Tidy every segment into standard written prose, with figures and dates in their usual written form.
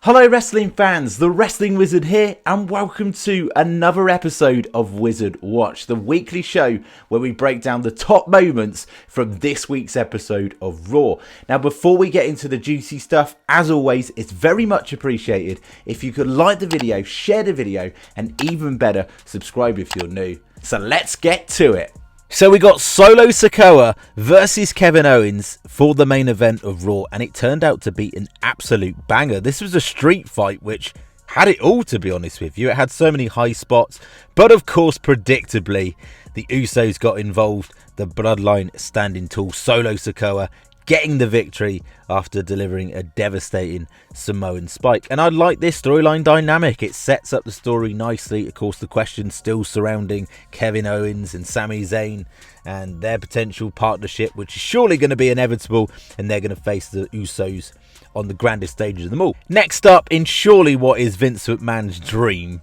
Hello wrestling fans, the Wrestling Wizard here, and welcome to another episode of Wizard Watch, the weekly show where we break down the top moments from this week's episode of Raw. Now before we get into the juicy stuff, as always, it's very much appreciated if you could like the video, share the video, and even better, subscribe if you're new. So let's get to it. So we got Solo Sikoa versus Kevin Owens for the main event of Raw, and it turned out to be an absolute banger. This was a street fight which had it all, to be honest with you. It had so many high spots, but of course, predictably, the Usos got involved. The Bloodline standing tall. Solo Sikoa getting the victory after delivering a devastating Samoan spike. And I like this storyline dynamic. It sets up the story nicely. Of course, the questions still surrounding Kevin Owens and Sami Zayn and their potential partnership, which is surely going to be inevitable, and they're going to face the Usos on the grandest stage of them all. Next up, in surely what is Vince McMahon's dream,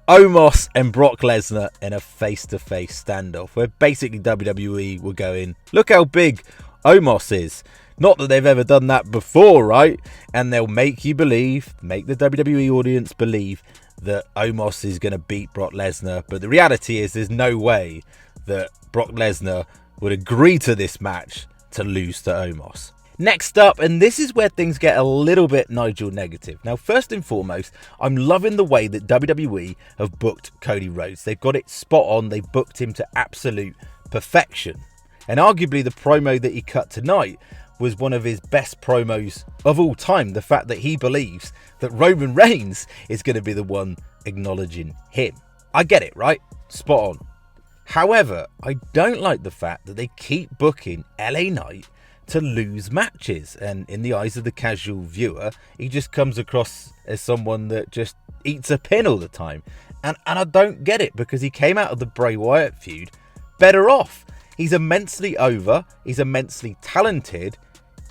Omos and Brock Lesnar in a face-to-face standoff, where basically WWE were going, look how big Omos is. Not that they've ever done that before, right? And they'll make you believe, make the WWE audience believe that Omos is going to beat Brock Lesnar. But the reality is there's no way that Brock Lesnar would agree to this match to lose to Omos. Next up, and this is where things get a little bit Nigel negative. Now, first and foremost, I'm loving the way that WWE have booked Cody Rhodes. They've got it spot on. They've booked him to absolute perfection. And arguably the promo that he cut tonight was one of his best promos of all time. The fact that he believes that Roman Reigns is going to be the one acknowledging him. I get it, right? Spot on. However, I don't like the fact that they keep booking LA Knight to lose matches. And in the eyes of the casual viewer, he just comes across as someone that just eats a pin all the time. And I don't get it, because he came out of the Bray Wyatt feud better off. He's immensely over. He's immensely talented.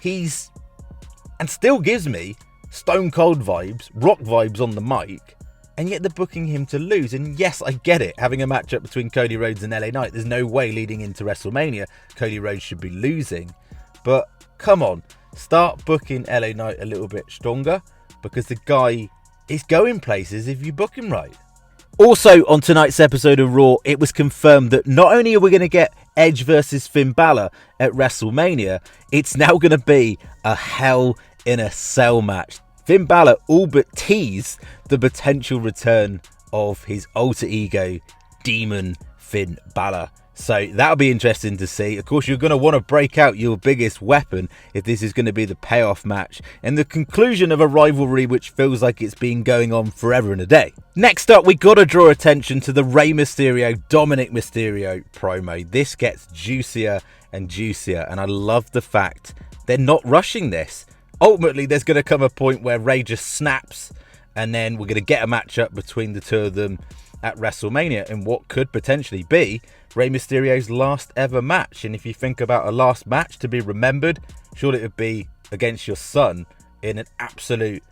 And still gives me Stone Cold vibes, Rock vibes on the mic. And yet they're booking him to lose. And yes, I get it. Having a matchup between Cody Rhodes and LA Knight, there's no way leading into WrestleMania Cody Rhodes should be losing. But come on, start booking LA Knight a little bit stronger, because the guy is going places if you book him right. Also, on tonight's episode of Raw, it was confirmed that not only are we going to get Edge versus Finn Balor at WrestleMania, it's now going to be a Hell in a Cell match. Finn Balor all but teased the potential return of his alter ego, Demon Finn Balor. So that'll be interesting to see. Of course, you're going to want to break out your biggest weapon if this is going to be the payoff match and the conclusion of a rivalry which feels like it's been going on forever and a day. Next up, we got to draw attention to the Rey Mysterio, Dominic Mysterio promo. This gets juicier and juicier, and I love the fact they're not rushing this. Ultimately, there's going to come a point where Rey just snaps, and then we're going to get a matchup between the two of them at WrestleMania in what could potentially be Rey Mysterio's last ever match. And if you think about a last match to be remembered, surely it would be against your son in an absolute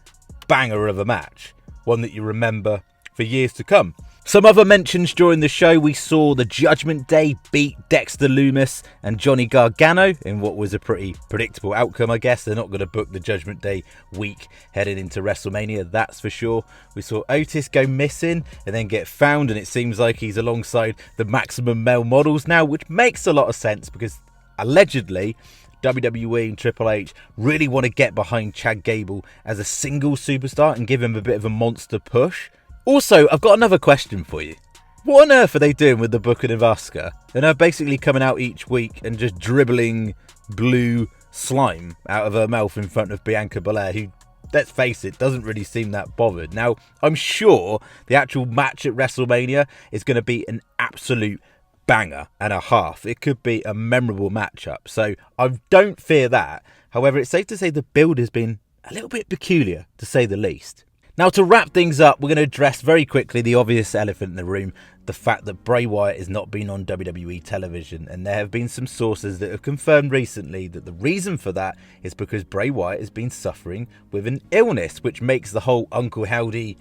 banger of a match, one that you remember for years to come. Some other mentions during the show, we saw the Judgment Day beat Dexter Lumis and Johnny Gargano in what was a pretty predictable outcome, I guess. They're not going to book the Judgment Day week heading into WrestleMania, that's for sure. We saw Otis go missing and then get found, and it seems like he's alongside the Maximum Male Models now, which makes a lot of sense because allegedly WWE and Triple H really want to get behind Chad Gable as a single superstar and give him a bit of a monster push. Also, I've got another question for you. What on earth are they doing with the booking of Asuka? They're basically coming out each week and just dribbling blue slime out of her mouth in front of Bianca Belair, who, let's face it, doesn't really seem that bothered. Now, I'm sure the actual match at WrestleMania is going to be an absolute banger and a half. It could be a memorable matchup, so I don't fear that. However, it's safe to say the build has been a little bit peculiar, to say the least. Now, to wrap things up, we're going to address very quickly the obvious elephant in the room, the fact that Bray Wyatt has not been on WWE television, and there have been some sources that have confirmed recently that the reason for that is because Bray Wyatt has been suffering with an illness, which makes the whole Uncle Howdy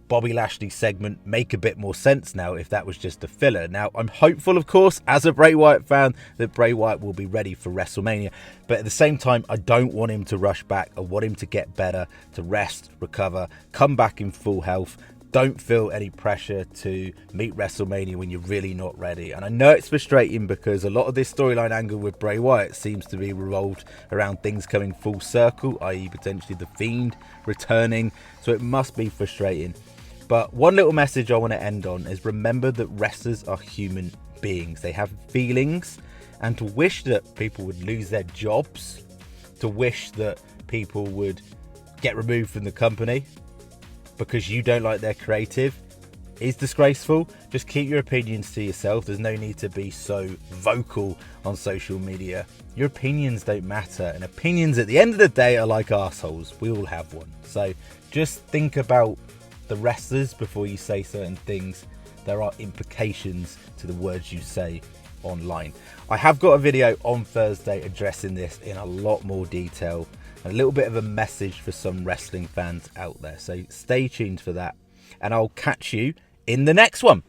Bobby Lashley segment make a bit more sense now if that was just a filler. Now, I'm hopeful, of course, as a Bray Wyatt fan, that Bray Wyatt will be ready for WrestleMania. But at the same time, I don't want him to rush back. I want him to get better, to rest, recover, come back in full health. Don't feel any pressure to meet WrestleMania when you're really not ready. And I know it's frustrating because a lot of this storyline angle with Bray Wyatt seems to be revolved around things coming full circle, i.e. potentially The Fiend returning. So it must be frustrating. But one little message I want to end on is remember that wrestlers are human beings. They have feelings, and to wish that people would lose their jobs, to wish that people would get removed from the company because you don't like their creative is disgraceful. Just keep your opinions to yourself. There's no need to be so vocal on social media. Your opinions don't matter, and opinions at the end of the day are like assholes. We all have one. So just think about the wrestlers before you say certain things. There are implications to the words you say online. I have got a video on Thursday addressing this in a lot more detail, a little bit of a message for some wrestling fans out there. So stay tuned for that, and I'll catch you in the next one.